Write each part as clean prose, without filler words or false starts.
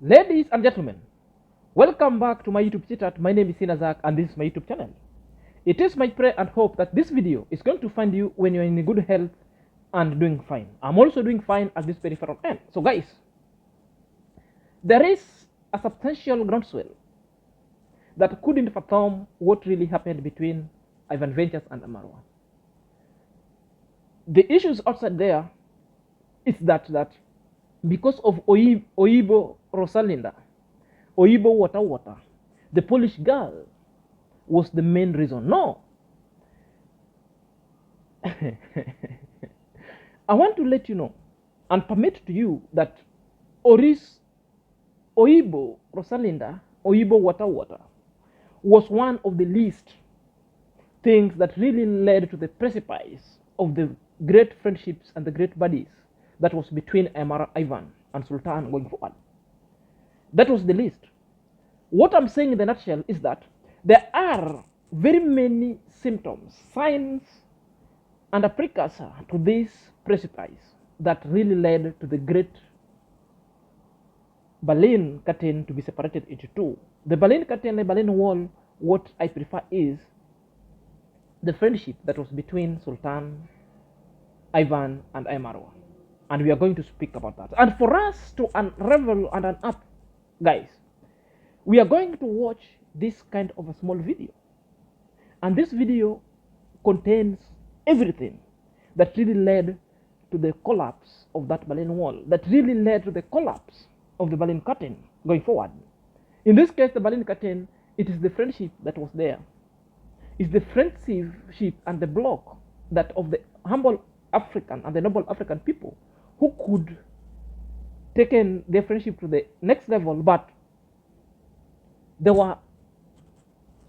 Ladies and gentlemen, welcome back to my YouTube chat. My name is Sinazak and this is my YouTube channel. It is my prayer and hope that this video is going to find you when you're in good health and doing fine. I'm also doing fine at this peripheral end. So guys, there is a substantial groundswell that couldn't fathom what really happened between IVaintures and Amaru. The issues outside there is that because of Oibo Rosalinda, Oibo Wata, the Polish girl was the main reason. No. I want to let you know and permit to you that Oibo Rosalinda, Oibo Wata was one of the least things that really led to the precipice of the great friendships and the great buddies that was between Amaru, Ivan and Sultan going forward. That was the least. What I'm saying in the nutshell is that there are very many symptoms, signs, and a precursor to this precipice that really led to the great Berlin curtain to be separated into two. The Berlin curtain, the Berlin wall, what I prefer is the friendship that was between Sultan, Ivan, and Amaru. And we are going to speak about that. And for us to unravel and unearth, guys, we are going to watch this kind of a small video. And this video contains everything that really led to the collapse of that Berlin Wall, that really led to the collapse of the Berlin Curtain going forward. In this case, the Berlin Curtain, it is the friendship that was there. It's the friendship and the block that of the humble African and the noble African people who could taken their friendship to the next level, but there were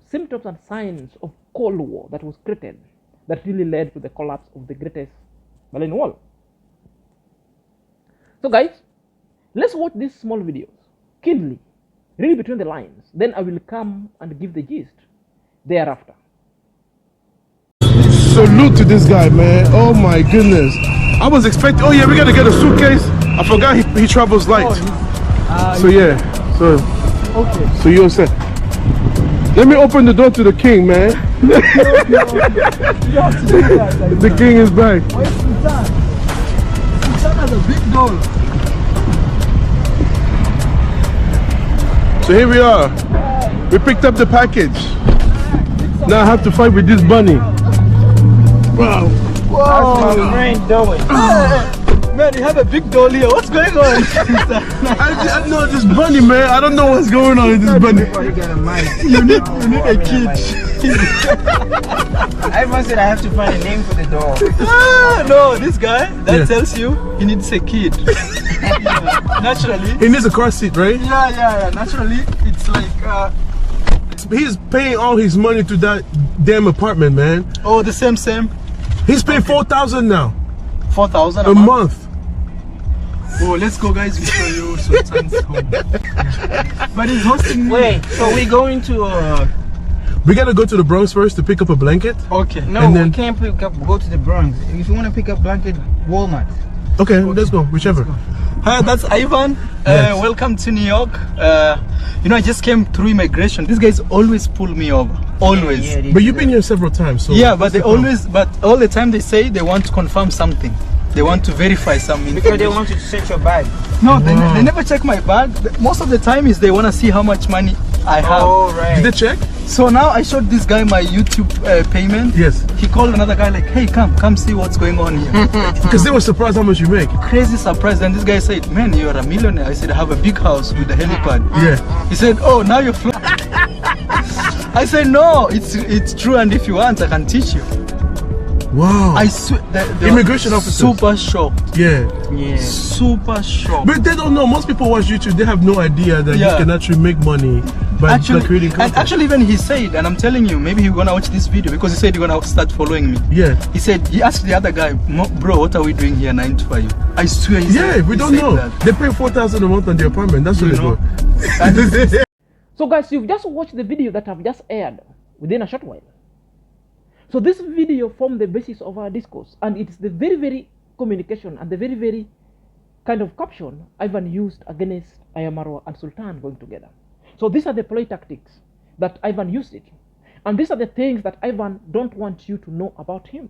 symptoms and signs of Cold War that was created that really led to the collapse of the greatest Berlin Wall. So guys, let's watch these small videos keenly, read between the lines, then I will come and give the gist thereafter. Salute to this guy, man. Oh my goodness. I was expecting, oh yeah, we gotta get a suitcase. I forgot he travels light. So yeah, okay. So you're set. Let me open the door to the king, man. The king is back. Where's Sultan? Sultan has a big door. So here we are. We picked up the package. Now I have to fight with this bunny. Wow. Whoa. How's my brain doing? Man, you have a big doll here. What's going on? I know this bunny, man. I don't know what's going on with this bunny. You need a kid. Everyone said I have to find a name for the dog. No, this guy that tells you he needs a kid. Naturally. He needs a car seat, right? Yeah. Naturally, it's like he's paying all his money to that damn apartment, man. Oh, the same. He's paying 4,000 now. 4,000 a month. Oh, let's go, guys. We show you Sultan's home. But he's hosting me. Wait, so we going to we gotta go to the Bronx first to pick up a blanket. Okay. No, we can't go to the Bronx. If you want to pick up blanket, Walmart. Okay, let's go, whichever. Hi, that's Ivan. Yes. Welcome to New York. You know, I just came through immigration. These guys always pull me over. Always. Yeah, but you've been here several times, so yeah, but all the time they say they want to confirm something. They want to verify something. Because they want you to search your bag. No, they never check my bag. Most of the time is they want to see how much money I have. Oh, right. Did they check? So now I showed this guy my YouTube payment. Yes. He called another guy like, hey, come see what's going on here. Because they were surprised how much you make. Crazy surprise. Then this guy said, man, you're a millionaire. I said, I have a big house with a helipad. Yeah. He said, oh, now you're I said, no, it's true, and if you want, I can teach you. Wow. I swear, the immigration officers. Super shocked. Yeah. Super shocked. But they don't know. Most people watch YouTube. They have no idea that you can actually make money by creating content. And actually, even he said, and I'm telling you, maybe he's gonna watch this video because he said he's gonna start following me. Yeah. He said he asked the other guy, bro, what are we doing here 9 to 5? I swear. We don't know. That. They pay 4,000 a month on the apartment. That's what they do. So guys, you've just watched the video that I've just aired within a short while. So this video formed the basis of our discourse, and it's the very communication and the very kind of caption Ivan used against Amaru and Sultan going together. So these are the play tactics that Ivan used it. And these are the things that Ivan don't want you to know about him.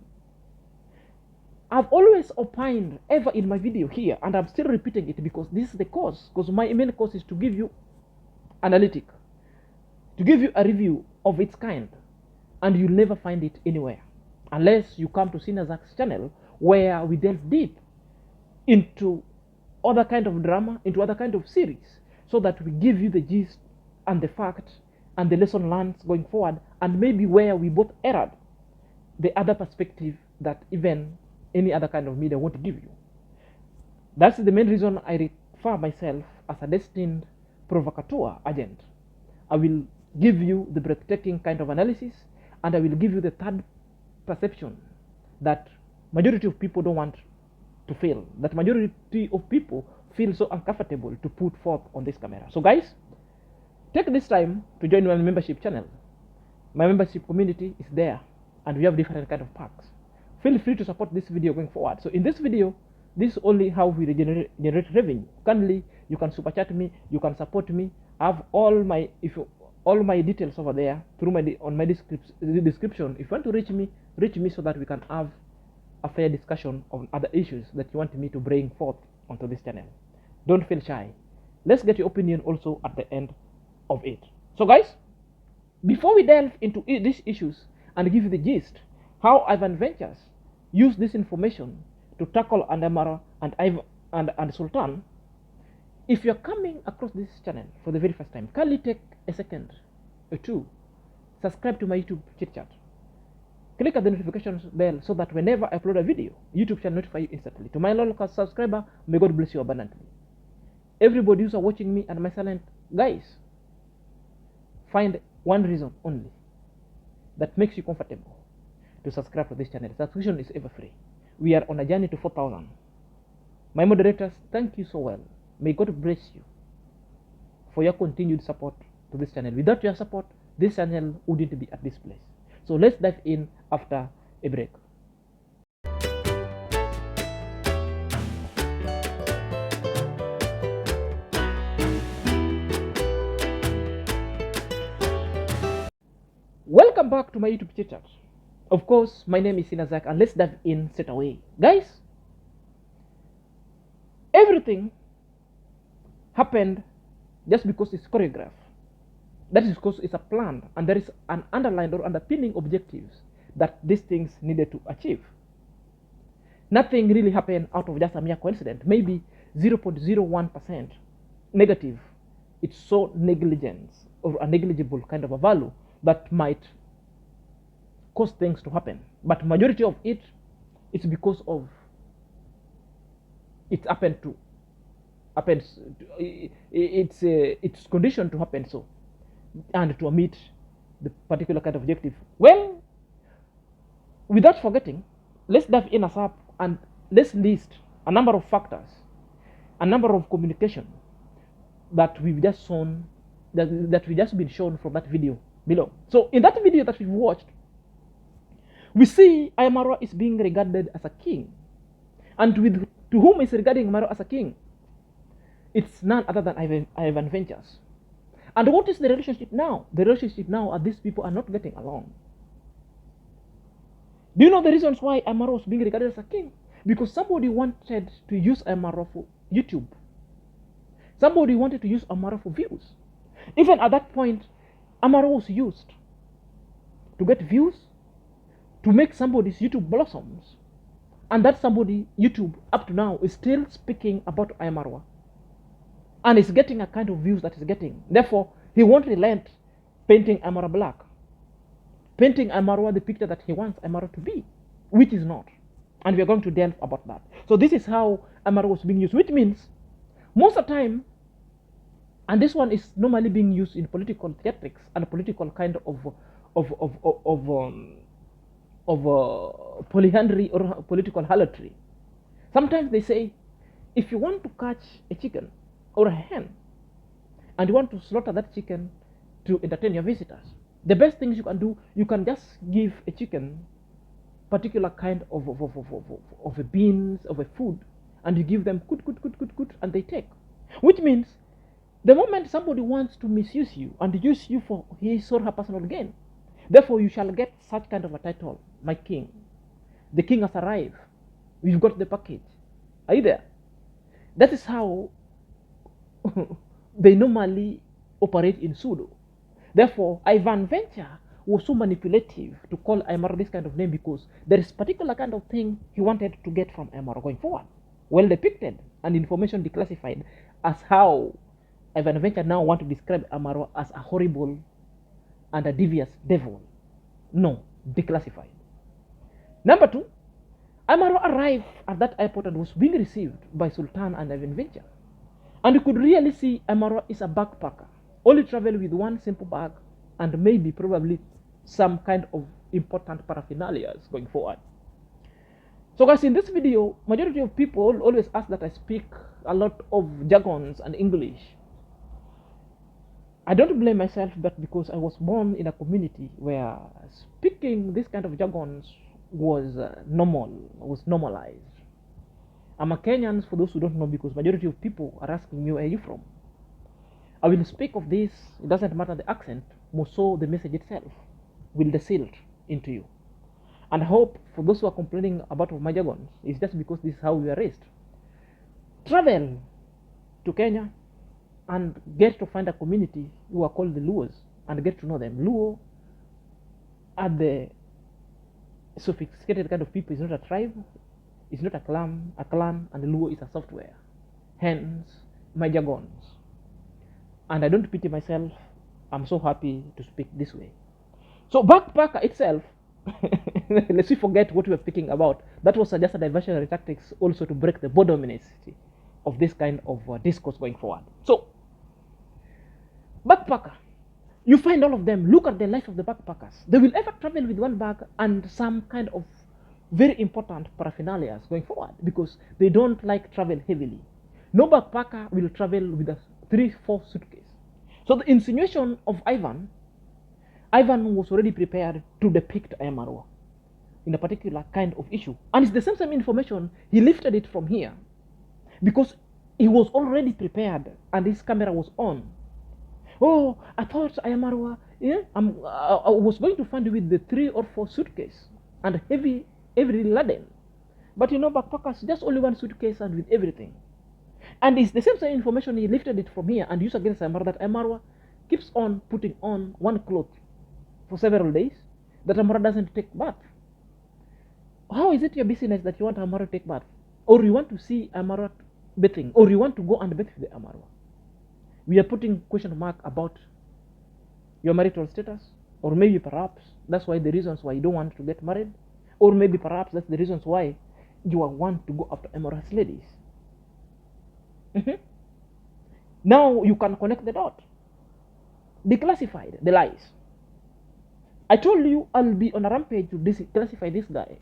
I've always opined ever in my video here, and I'm still repeating it because this is the cause. Because my main cause is to give you analytic, to give you a review of its kind, and you'll never find it anywhere unless you come to Sinazak's channel, where we delve deep into other kind of drama, into other kind of series, so that we give you the gist and the fact and the lesson learned going forward, and maybe where we both erred, the other perspective that even any other kind of media won't give you. That's the main reason I refer myself as a destined provocateur agent. I will give you the breathtaking kind of analysis, and I will give you the third perception that majority of people don't want to feel, that majority of people feel so uncomfortable to put forth on this camera. So guys, take this time to join my membership channel. My membership community is there, and we have different kind of perks. Feel free to support this video going forward. So in this video, this is only how we generate revenue. Kindly, you can super chat me, you can support me. I have all my details over there through my description. If you want to reach me so that we can have a fair discussion on other issues that you want me to bring forth onto this channel. Don't feel shy. Let's get your opinion also at the end of it. So guys, before we delve into these issues and give you the gist, how IVaintures use this information to tackle Amaru and Sultan, if you're coming across this channel for the very first time, kindly take a second or two, subscribe to my YouTube chit chat. Click at the notifications bell so that whenever I upload a video, YouTube shall notify you instantly. To my loyal subscriber, may God bless you abundantly. Everybody who's watching me and my silent guys, find one reason only that makes you comfortable to subscribe to this channel. Subscription is ever free. We are on a journey to 4,000. My moderators, thank you so well. May God bless you for your continued support to this channel. Without your support, this channel wouldn't be at this place. So let's dive in after a break. Welcome back to my YouTube chat. Of course, my name is Sinazak, and let's dive in straight away. Guys, everything happened just because it's choreographed. That is because it's a plan, and there is an underlined or underpinning objectives that these things needed to achieve. Nothing really happened out of just a mere coincidence. Maybe 0.01% negative. It's so negligence or a negligible kind of a value that might cause things to happen. But majority of it, it's because of it happened to happens. It's conditioned to happen so, and to meet the particular kind of objective. Well, without forgetting, let's dive in up and let's list a number of factors, a number of communication that we've just shown, that we just been shown from that video below. So in that video that we've watched, we see Amaru is being regarded as a king, and to whom is regarding Amaru as a king? It's none other than IVaintures. And what is the relationship now? The relationship now are these people are not getting along. Do you know the reasons why Amaru was being regarded as a king? Because somebody wanted to use Amaru for YouTube. Somebody wanted to use Amaru for views. Even at that point, Amaru was used to get views, to make somebody's YouTube blossoms. And that somebody, YouTube, up to now, is still speaking about Amaru. And is getting a kind of views that is getting. Therefore, he won't relent painting Amaru black. Painting Amaru the picture that he wants Amaru to be, which is not. And we are going to delve about that. So this is how Amaru was being used, which means most of the time, and this one is normally being used in political theatrics and political kind of polyandry or political harlotry. Sometimes they say, if you want to catch a chicken or a hen and you want to slaughter that chicken to entertain your visitors, the best things you can do, you can just give a chicken particular kind of a beans, of a food, and you give them good, and they take. Which means the moment somebody wants to misuse you and use you for his or her personal gain, therefore you shall get such kind of a title, my king. The king has arrived. We've got the package. Are you there? That is how they normally operate in pseudo. Therefore, IVaintures was so manipulative to call Amaru this kind of name because there is particular kind of thing he wanted to get from Amaru going forward. Well depicted and information declassified as how IVaintures now want to describe Amaru as a horrible and a devious devil. No, declassified. Number two, Amaru arrived at that airport and was being received by Sultan and IVaintures. And you could really see Amaru is a backpacker, only travel with one simple bag and maybe probably some kind of important paraphernalia going forward. So guys, in this video, majority of people always ask that I speak a lot of jargons and English. I don't blame myself, but because I was born in a community where speaking this kind of jargons was normalized. I'm a Kenyan, for those who don't know, because majority of people are asking me, where are you from? I will speak of this. It doesn't matter the accent, more so the message itself will distilled into you. And I hope for those who are complaining about my jargons, it's just because this is how we are raised. Travel to Kenya and get to find a community who are called the Luos and get to know them. Luo are the sophisticated kind of people. It's not a tribe, it's not a clan, and Luo is a software. Hence my jargons. And I don't pity myself. I'm so happy to speak this way. So backpacker itself, let's forget what we were speaking about. That was just a diversionary tactics also to break the dominance of this kind of discourse going forward. So backpacker, you find all of them. Look at the life of the backpackers. They will ever travel with one bag and some kind of very important paraphernalia going forward because they don't like travel heavily. No backpacker will travel with a 3-4 suitcase. So the insinuation of Ivan was already prepared to depict Amaru in a particular kind of issue. And it's the same information, he lifted it from here because he was already prepared and his camera was on. Oh, I thought Amaru, I was going to find you with the 3 or 4 suitcase and heavy laden. But backpackers, just only one suitcase and with everything. And it's the same information, he lifted it from here and used against Amaru that Amaru keeps on putting on one cloth for several days, that Amaru doesn't take bath. How is it your business that you want Amaru to take bath? Or you want to see Amaru bathing? Or you want to go and bathe with the Amaru? We are putting question mark about your marital status, or maybe perhaps that's why the reasons why you don't want to get married, or maybe perhaps that's the reasons why you want to go after Amaru's ladies. Now you can connect the dot. Declassified the lies. I told you I'll be on a rampage to declassify this guy.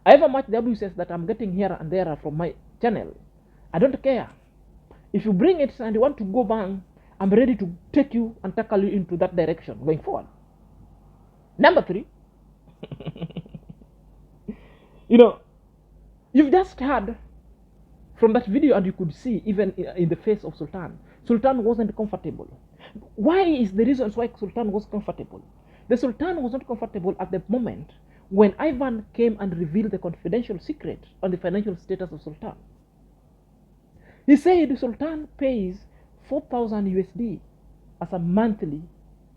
I have a much WCS that I'm getting here and there from my channel. I don't care. If you bring it and you want to go bang, I'm ready to take you and tackle you into that direction going forward. Number 3. You've just heard from that video and you could see even in the face of Sultan. Sultan wasn't comfortable. Why is the reasons why Sultan was comfortable? The Sultan was not comfortable at the moment when Ivan came and revealed the confidential secret on the financial status of Sultan. He said Sultan pays 4,000 USD as a monthly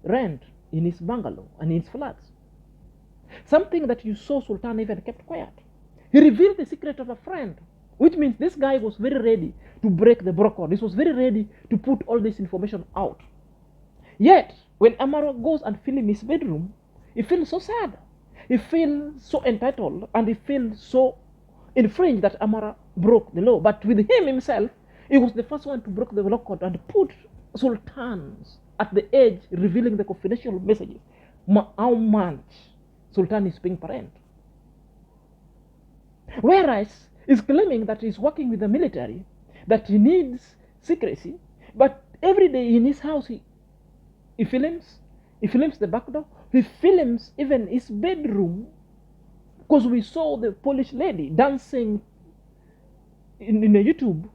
rent in his bungalow and in his flats. Something that you saw Sultan even kept quiet. He revealed the secret of a friend, which means this guy was very ready to break the broker. This was very ready to put all this information out. Yet, when Amaru goes and fills his bedroom, he feels so sad. He feels so entitled and he feels so infringed that Amaru broke the law. But with him himself, he was the first one to break the law code and put Sultans at the edge, revealing the confidential messages. How much Sultan is paying per rent. Whereas he's claiming that he's working with the military, that he needs secrecy, but every day in his house he films the back door, he films even his bedroom, because we saw the Polish lady dancing in a YouTube,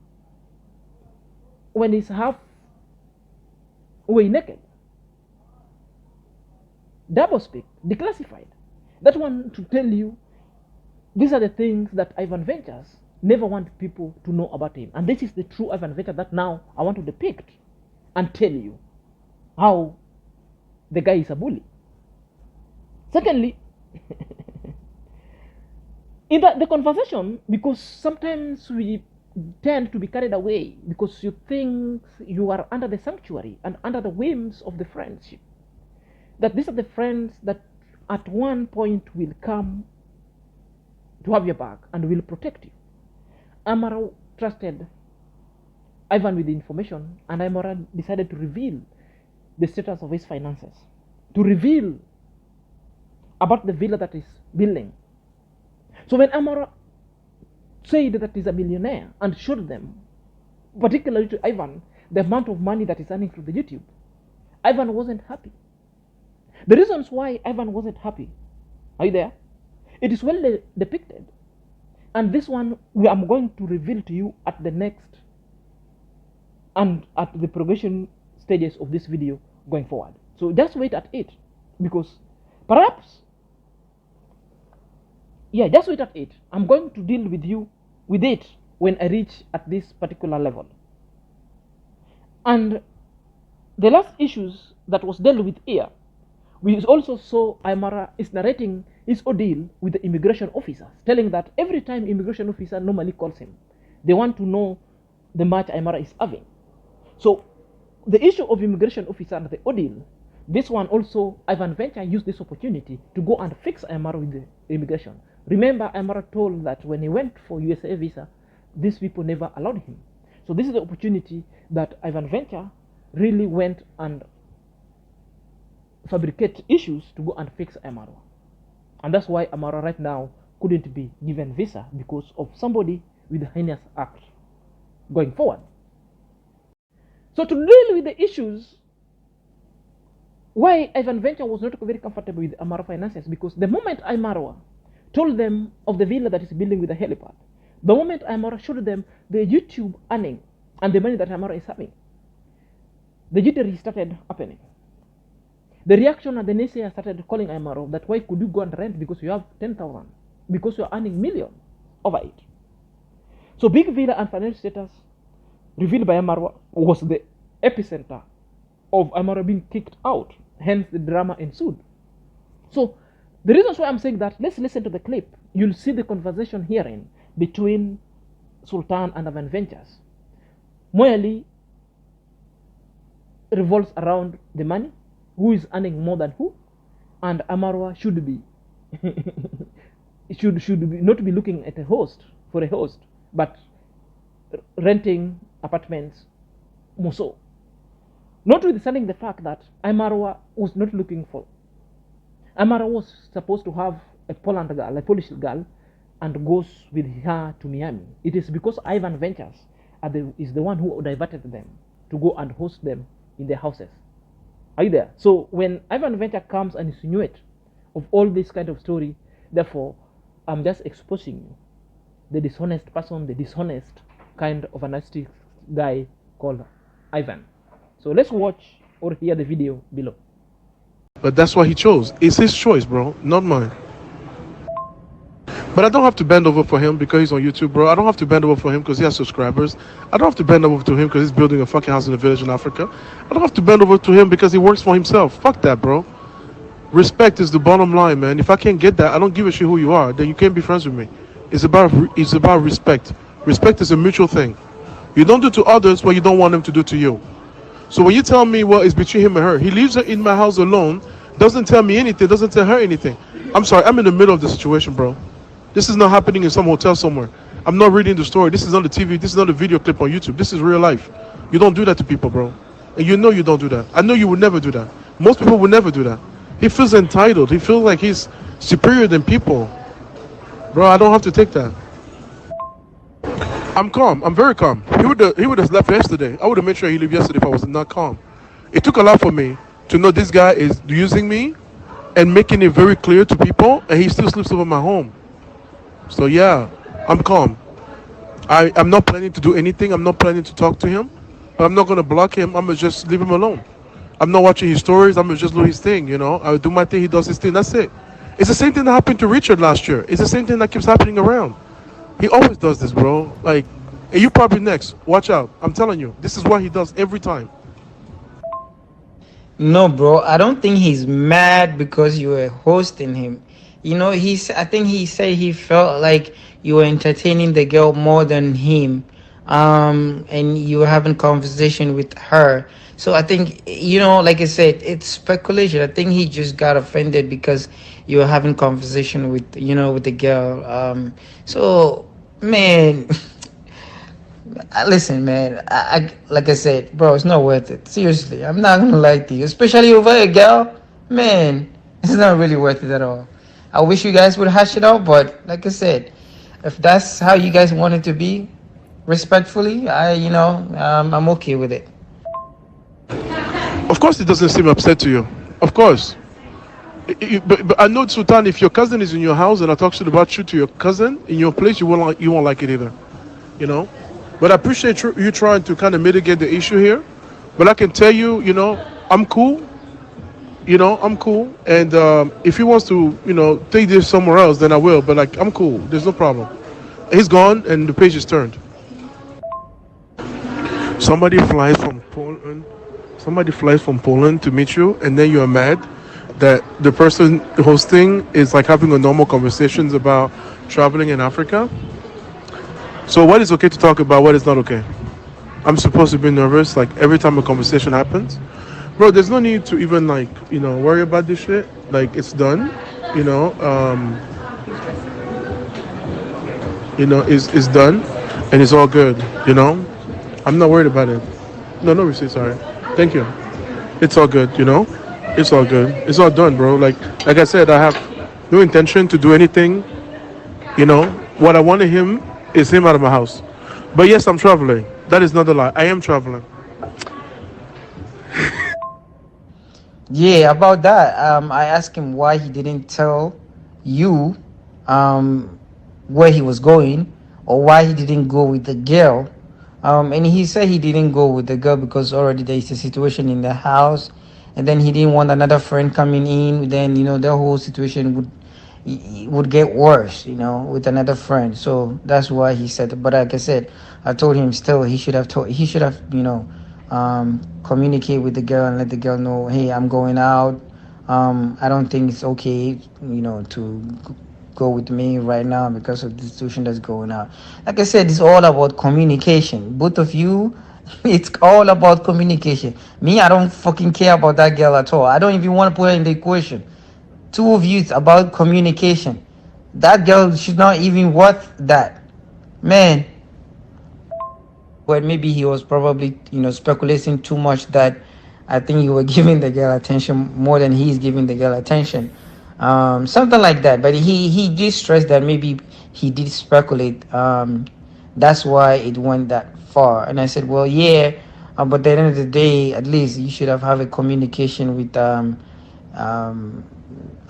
when he's half way naked, double speak, declassified. That one to tell you these are the things that IVaintures never want people to know about him. And this is the true IVaintures that now I want to depict and tell you how the guy is a bully. Secondly, in the conversation, because sometimes we tend to be carried away because you think you are under the sanctuary and under the whims of the friendship, that these are the friends that at one point will come to have your back and will protect you. Amaru trusted Ivan with the information, and Amaru decided to reveal the status of his finances, to reveal about the villa that is building. So when Amaru said that he's a millionaire and showed them, particularly to Ivan, the amount of money that is earning through the YouTube, Ivan wasn't happy. The reasons why Ivan wasn't happy, are you there? It is well depicted. And this one I'm going to reveal to you at the next and at the progression stages of this video going forward. So just wait at it, because perhaps, yeah, just wait at it. I'm going to deal with you with it when I reach at this particular level. And the last issues that was dealt with here, we also saw Amaru is narrating his ordeal with the immigration officers, telling that every time immigration officer normally calls him, they want to know the match Amaru is having. So the issue of immigration officer and the ordeal, this one also, IVaintures used this opportunity to go and fix Amaru with the immigration. Remember, Amaru told that when he went for USA visa, these people never allowed him. So this is the opportunity that IVaintures really went and fabricate issues to go and fix Amaru. And that's why Amaru right now couldn't be given visa, because of somebody with a heinous act going forward. So to deal with the issues, why IVaintures was not very comfortable with Amaru finances, because the moment Amaru told them of the villa that is building with the helipad, the moment Amaru showed them the YouTube earning and the money that Amaru is having, the jittery started happening. The reaction and the naysayers started calling Amaru that why could you go and rent because you have 10,000, because you are earning millions over it. So big villa and financial status revealed by Amaru was the epicenter of Amaru being kicked out, hence the drama ensued. So the reasons why I'm saying that, let's listen to the clip. You'll see the conversation herein between Sultan and IVaintures merely revolves around the money, who is earning more than who, and Amaru should be should be not be looking at a host for a host, but renting apartments more so. Notwithstanding the fact that Amaru was not looking for. Amaru was supposed to have a Poland girl, a Polish girl, and goes with her to Miami. It is because IVaintures is the one who diverted them to go and host them in their houses. Are you there? So when IVaintures comes and insinuates of all this kind of story, therefore, I'm just exposing you the dishonest person, the dishonest kind of a nasty guy called Ivan. So let's watch or hear the video below. But that's what he chose. It's his choice, bro, not mine. But I don't have to bend over for him because he's on YouTube, bro. I don't have to bend over for him because he has subscribers. I don't have to bend over to him because he's building a fucking house in a village in Africa. I don't have to bend over to him because he works for himself. Fuck that, bro. Respect is the bottom line, man. If I can't get that, I don't give a shit who you are. Then you can't be friends with me. It's about respect. Respect is a mutual thing. You don't do to others what you don't want them to do to you. So when you tell me, well, it's between him and her, he leaves her in my house alone, doesn't tell me anything, doesn't tell her anything. I'm sorry, I'm in the middle of the situation, bro. This is not happening in some hotel somewhere. I'm not reading the story. This is not the TV. This is not a video clip on YouTube. This is real life. You don't do that to people, bro. And you know you don't do that. I know you would never do that. Most people would never do that. He feels entitled. He feels like he's superior than people. Bro, I don't have to take that. I'm calm. I'm very calm. He would have left yesterday. I would have made sure he left yesterday if I was not calm. It took a lot for me to know this guy is using me and making it very clear to people, and he still sleeps over my home. So yeah, I'm calm. I'm not planning to do anything. I'm not planning to talk to him. I'm not gonna block him. I'm gonna just leave him alone. I'm not watching his stories. I'm gonna just do his thing. I'll do my thing. He does his thing. That's it. It's the same thing that happened to Richard last year. It's the same thing that keeps happening around. He always does this, bro. Like, and you probably next. Watch out. I'm telling you, this is what he does every time. No, bro, I don't think he's mad because you were hosting him. I think he said he felt like you were entertaining the girl more than him. And you were having conversation with her. So I think, like I said, it's speculation. I think he just got offended because you were having conversation with the girl. So, man, listen, man, like I said, bro, it's not worth it. Seriously, I'm not gonna lie to you, especially over a girl, man. It's not really worth it at all. I wish you guys would hash it out, but like I said, if that's how you guys want it to be, respectfully, I'm okay with it. Of course, it doesn't seem upset to you. Of course. But I know, Sultan, if your cousin is in your house and I talk shit about you to your cousin in your place, you won't like it either. But I appreciate you trying to kind of mitigate the issue here. But I can tell you, I'm cool. I'm cool. And if he wants to, take this somewhere else, then I will. But like, I'm cool. There's no problem. He's gone and the page is turned. Somebody flies from Poland. Somebody flies from Poland to meet you, and then you are mad that the person hosting is like having a normal conversations about traveling in Africa. So what is okay to talk about? What is not okay? I'm supposed to be nervous like every time a conversation happens, bro. There's no need to even worry about this shit. Like, it's done. It's done, and it's all good. I'm not worried about it. No receipt. Sorry. Thank you. It's all good. It's all good. It's all done, bro. Like I said, I have no intention to do anything. What I wanted him is him out of my house. But yes, I'm traveling. That is not a lie. I am traveling. Yeah, about that, I asked him why he didn't tell you where he was going, or why he didn't go with the girl. And he said he didn't go with the girl because already there is a situation in the house, and then he didn't want another friend coming in. Then the whole situation would get worse, with another friend. So that's why he said. But like I said, I told him still he should have communicate with the girl and let the girl know, hey, I'm going out. I don't think it's okay, to go with me right now because of the situation that's going on. Like I said, it's all about communication. Both of you, it's all about communication. Me, I don't fucking care about that girl at all. I don't even want to put her in the equation. Two of you, it's about communication. That girl should not even worth that. Man. Well, maybe he was probably, speculating too much that I think you were giving the girl attention more than he's giving the girl attention. Something like that. But he did stress that maybe he did speculate. That's why it went that far. And I said, well, yeah, but at the end of the day, at least you should have a communication with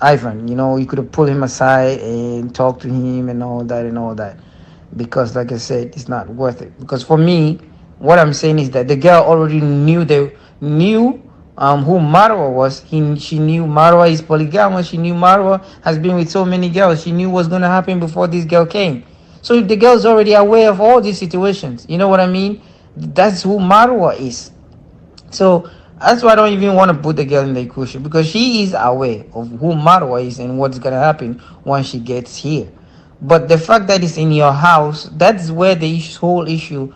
Ivan. You could have pulled him aside and talked to him and all that. Because like I said, it's not worth it. Because for me, what I'm saying is that the girl already knew who Marwa was. She knew Marwa is polygamous. She knew Marwa has been with so many girls. She knew what's going to happen before this girl came. So the girl's already aware of all these situations. You know what I mean? That's who Marwa is. So that's why I don't even want to put the girl in the equation, because she is aware of who Marwa is and what's going to happen once she gets here. But the fact that it's in your house, that's where the whole issue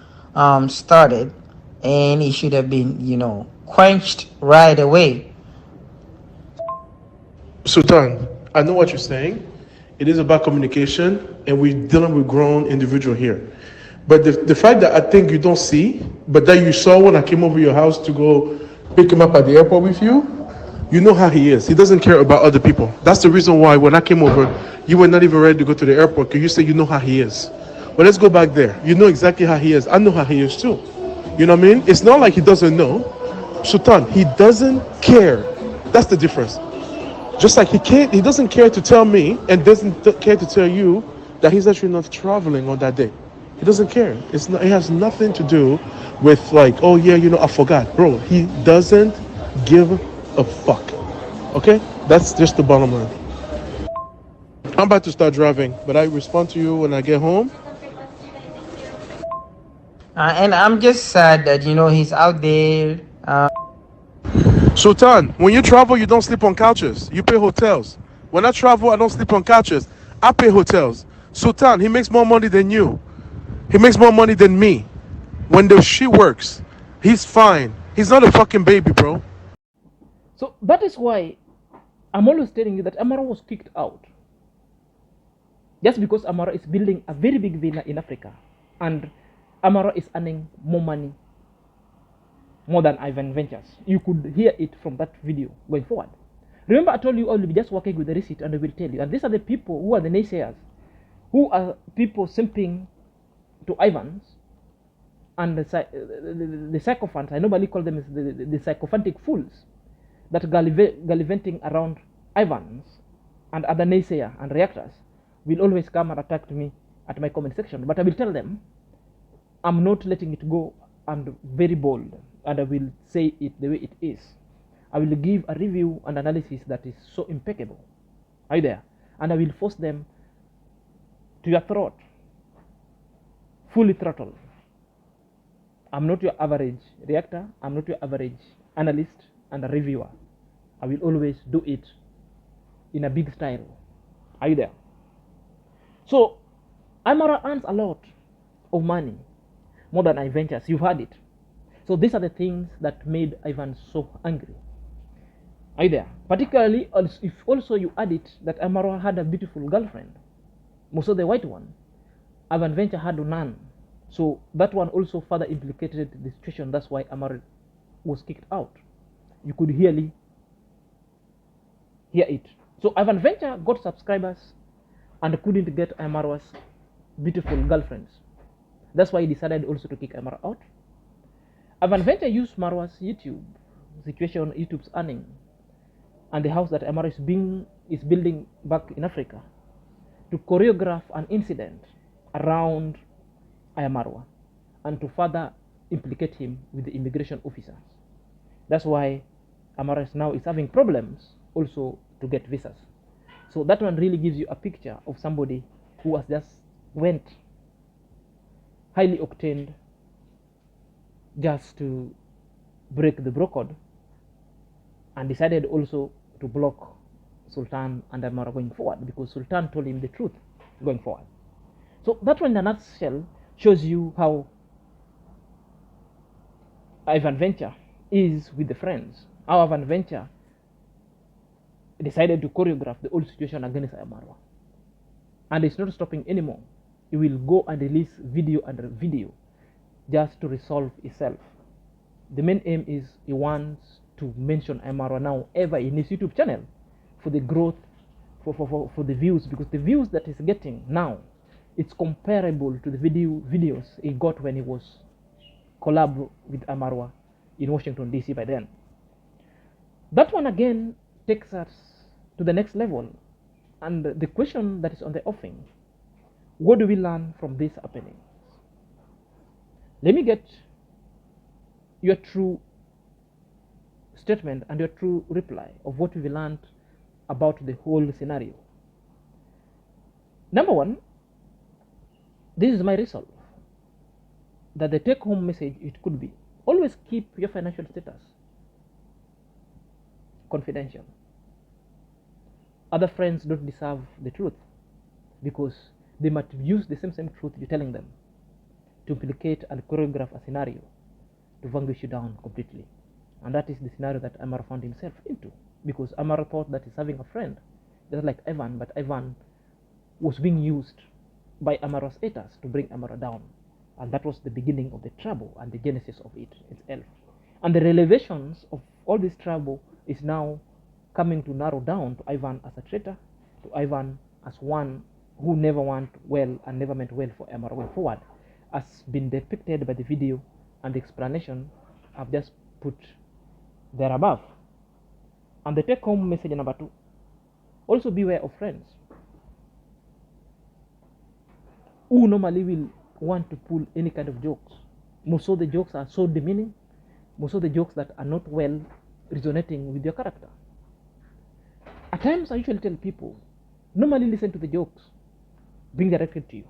started, and it should have been, quenched right away. Sultan, I know what you're saying. It is about communication, and we're dealing with grown individual here. But the fact that I think you don't see, but that you saw when I came over your house to go pick him up at the airport with you, you know how he is. He doesn't care about other people. That's the reason why when I came over, you were not even ready to go to the airport, because you said you know how he is. But let's go back there. You know exactly how he is. I know how he is too. You know what I mean? It's not like he doesn't know. Sultan, he doesn't care. That's the difference. Just like he doesn't care to tell me and doesn't care to tell you that he's actually not traveling on that day. He doesn't care. It has nothing to do with like, oh yeah, I forgot, bro. He doesn't give a fuck. Okay, that's just the bottom line. I'm about to start driving, but I respond to you when I get home. And I'm just sad that he's out there. Sultan, when you travel, you don't sleep on couches. You pay hotels. When I travel, I don't sleep on couches. I pay hotels. Sultan, he makes more money than you. He makes more money than me. When she works, he's fine. He's not a fucking baby, bro. So that is why I'm always telling you that Amaru was kicked out. Just because Amaru is building a very big villa in Africa, and Amaru is earning more money, more than IVaintures. You could hear it from that video going forward. Remember, I told you I will be just working with the receipt and I will tell you. And these are the people who are the naysayers, who are people simping to Ivans and the sycophants. I normally call them the sycophantic fools that gallivanting around Ivans and other naysayer and reactors will always come and attack me at my comment section. But I will tell them I'm not letting it go. I'm very bold, and I will say it the way it is. I will give a review and analysis that is so impeccable. Are you there? And I will force them to your throat, fully throttle. I'm not your average reactor. I'm not your average analyst and a reviewer. I will always do it in a big style. Are you there? So, Amaru earns a lot of money, more than IVaintures. You've heard it. So these are the things that made Ivan so angry. Are you there? Particularly if also you add it that Amaru had a beautiful girlfriend, most of the white one. IVaintures had none. So that one also further implicated the situation. That's why Amaru was kicked out. You could hear it. So IVaintures got subscribers and couldn't get Amaru's beautiful girlfriends. That's why he decided also to kick Amaru out. IVaintures used Marwa's YouTube situation, YouTube's earning, and the house that Amaru is building back in Africa to choreograph an incident around Amaru and to further implicate him with the immigration officers. That's why Amaru now is having problems also to get visas. So that one really gives you a picture of somebody who has just went highly octaned just to break the bro code, and decided also to block Sultan and Amaru going forward because Sultan told him the truth going forward. So that one in a nutshell shows you how IVaintures is with the friends. How IVaintures decided to choreograph the whole situation against Amaru, and it's not stopping anymore. He will go and release video under video just to resolve itself. The main aim is he wants to mention Amaru now ever in his YouTube channel for the growth, for the views, because the views that he's getting now, it's comparable to the videos he got when he was collab with Amaru in Washington DC by then. That one again takes us to the next level, and the question that is on the offing: what do we learn from this happening? Let me get your true statement and your true reply of what we learned about the whole scenario. Number one, this is my resolve, that the take-home message it could be: always keep your financial status confidential. Other friends don't deserve the truth because they might use the same truth you're telling them to implicate and choreograph a scenario to vanquish you down completely. And that is the scenario that Amaru found himself into, because Amaru thought that he's having a friend just like Ivan, but Ivan was being used by Amaru's haters to bring Amaru down. And that was the beginning of the trouble and the genesis of it itself. And the revelations of all this trouble is now coming to narrow down to Ivan as a traitor, to Ivan as one who never want well and never meant well for Amaru going forward, has been depicted by the video and the explanation I've just put there above. And the take-home message number 2: also beware of friends who normally will want to pull any kind of jokes. Most of the jokes are so demeaning, most of the jokes that are not well resonating with your character. At times, I usually tell people, normally listen to the jokes being directed to you.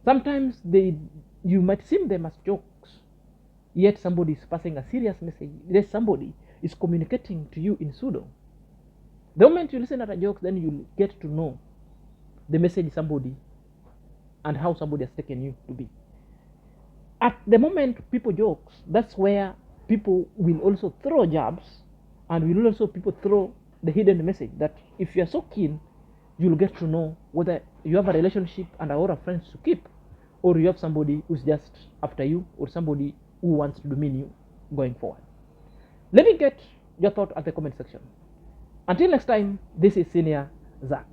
Sometimes you might seem them as jokes, yet somebody is passing a serious message. Yet somebody is communicating to you in pseudo. The moment you listen at a joke, then you get to know the message somebody and how somebody has taken you to be. At the moment people jokes, that's where people will also throw jabs, and will also people throw the hidden message that if you are so keen, you'll get to know whether you have a relationship and a lot of friends to keep, or you have somebody who's just after you, or somebody who wants to demean you going forward. Let me get your thought at the comment section. Until next time, this is Senior Zach.